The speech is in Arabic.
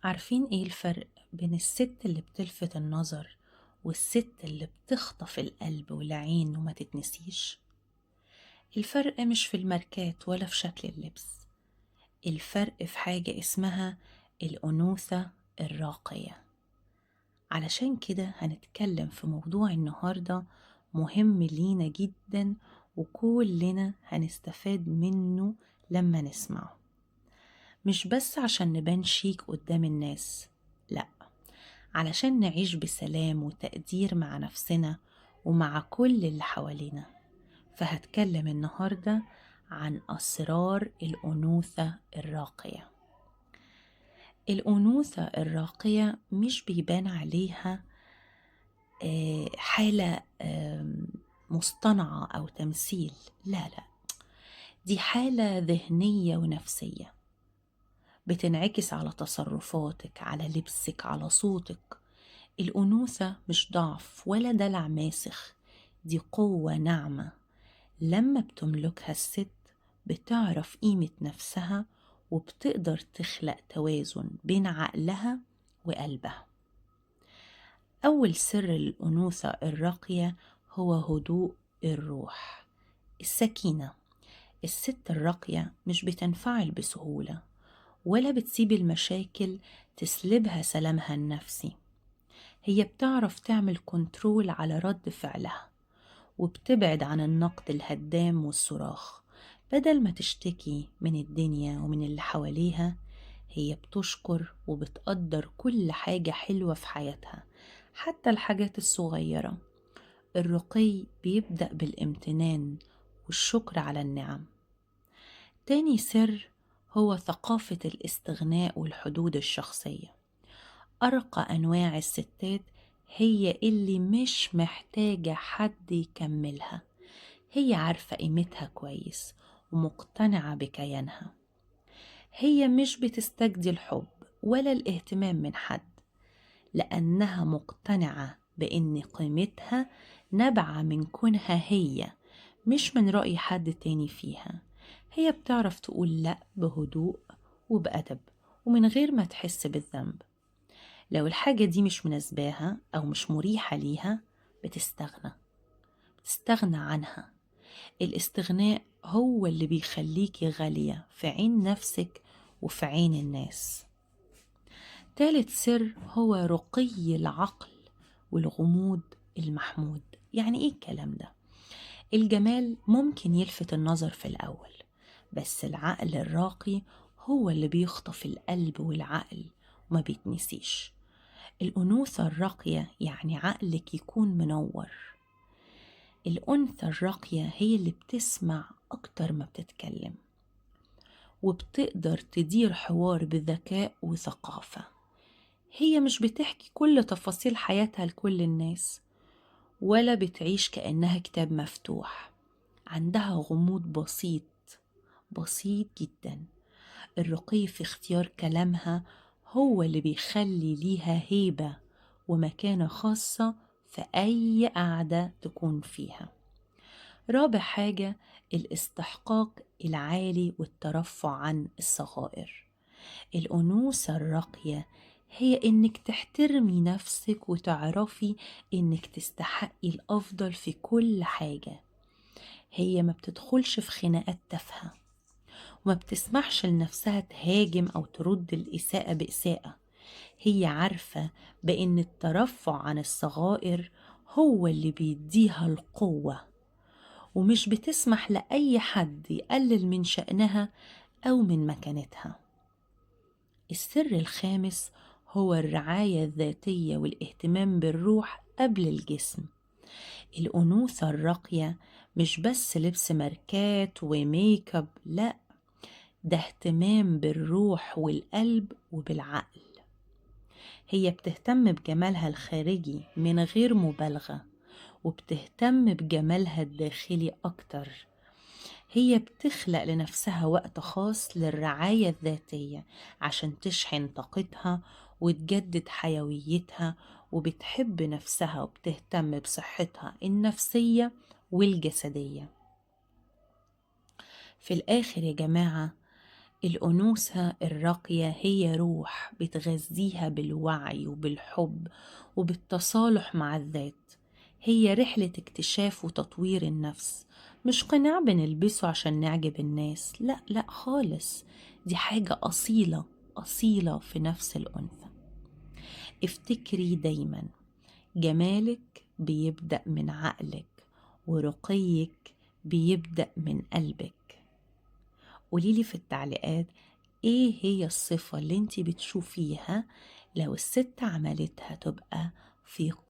عارفين ايه الفرق بين الست اللي بتلفت النظر والست اللي بتخطف القلب والعين وما تتنسيش؟ الفرق مش في الماركات ولا في شكل اللبس. الفرق في حاجة اسمها الأنوثة الراقية. علشان كده هنتكلم في موضوع النهاردة مهم لينا جدا، وكلنا هنستفاد منه لما نسمعه. مش بس عشان نبان شيك قدام الناس، لأ، علشان نعيش بسلام وتقدير مع نفسنا ومع كل اللي حوالينا. فهتكلم النهاردة عن أسرار الأنوثة الراقية. الأنوثة الراقية مش بيبان عليها حالة مصطنعة أو تمثيل، لا لا، دي حالة ذهنية ونفسية بتنعكس على تصرفاتك، على لبسك، على صوتك. الأنوثة مش ضعف ولا دلع ماسخ، دي قوة ناعمة. لما بتملكها الست بتعرف قيمة نفسها، وبتقدر تخلق توازن بين عقلها وقلبها. أول سر الأنوثة الراقية هو هدوء الروح، السكينة. الست الراقية مش بتنفعل بسهولة، ولا بتسيب المشاكل تسلبها سلامها النفسي. هي بتعرف تعمل كنترول على رد فعلها، وبتبعد عن النقد الهدام والصراخ. بدل ما تشتكي من الدنيا ومن اللي حواليها، هي بتشكر وبتقدر كل حاجة حلوة في حياتها، حتى الحاجات الصغيرة. الرقي بيبدأ بالامتنان والشكر على النعم. تاني سر هو ثقافة الاستغناء والحدود الشخصية. أرقى أنواع الستات هي اللي مش محتاجة حد يكملها. هي عارفة قيمتها كويس ومقتنعة بكيانها. هي مش بتستجدي الحب ولا الاهتمام من حد، لأنها مقتنعة بأن قيمتها نابعة من كونها هي، مش من رأي حد تاني فيها. هي بتعرف تقول لأ بهدوء وبأدب ومن غير ما تحس بالذنب. لو الحاجة دي مش مناسباها أو مش مريحة ليها بتستغنى عنها. الاستغناء هو اللي بيخليكي غالية في عين نفسك وفي عين الناس. تالت سر هو رقي العقل والغموض المحمود. يعني ايه الكلام ده؟ الجمال ممكن يلفت النظر في الأول، بس العقل الراقي هو اللي بيخطف القلب والعقل وما بيتنسيش. الأنوثة الراقية يعني عقلك يكون منور. الأنثى الراقية هي اللي بتسمع أكتر ما بتتكلم، وبتقدر تدير حوار بذكاء وثقافة. هي مش بتحكي كل تفاصيل حياتها لكل الناس، ولا بتعيش كأنها كتاب مفتوح. عندها غموض بسيط، بسيط جدا. الرقي في اختيار كلامها هو اللي بيخلي ليها هيبة ومكانة خاصة في أي قعدة تكون فيها. رابع حاجة الاستحقاق العالي والترفع عن الصغائر. الأنوثة الراقية هي إنك تحترمي نفسك وتعرفي إنك تستحقي الأفضل في كل حاجة. هي ما بتدخلش في خناقات تافهة، وما بتسمحش لنفسها تهاجم أو ترد الإساءة بإساءة. هي عارفة بأن الترفع عن الصغائر هو اللي بيديها القوة، ومش بتسمح لأي حد يقلل من شأنها أو من مكانتها. السر الخامس هو الرعاية الذاتية والاهتمام بالروح قبل الجسم. الأنوثة الراقية مش بس لبس ماركات وميك اب، لا، ده اهتمام بالروح والقلب وبالعقل. هي بتهتم بجمالها الخارجي من غير مبالغة، وبتهتم بجمالها الداخلي أكتر. هي بتخلق لنفسها وقت خاص للرعاية الذاتية عشان تشحن طاقتها وتجدد حيويتها، وبتحب نفسها وبتهتم بصحتها النفسية والجسدية. في الآخر يا جماعة، الأنوثة الراقية هي روح بتغذيها بالوعي وبالحب وبالتصالح مع الذات. هي رحلة اكتشاف وتطوير النفس، مش قناع بنلبسه عشان نعجب الناس. لا لا خالص، دي حاجة أصيلة، أصيلة في نفس الأنثى. افتكري دايما، جمالك بيبدأ من عقلك، ورقيك بيبدأ من قلبك. قوليلي في التعليقات ايه هي الصفة اللي انتي بتشوفيها لو الست عملتها تبقى في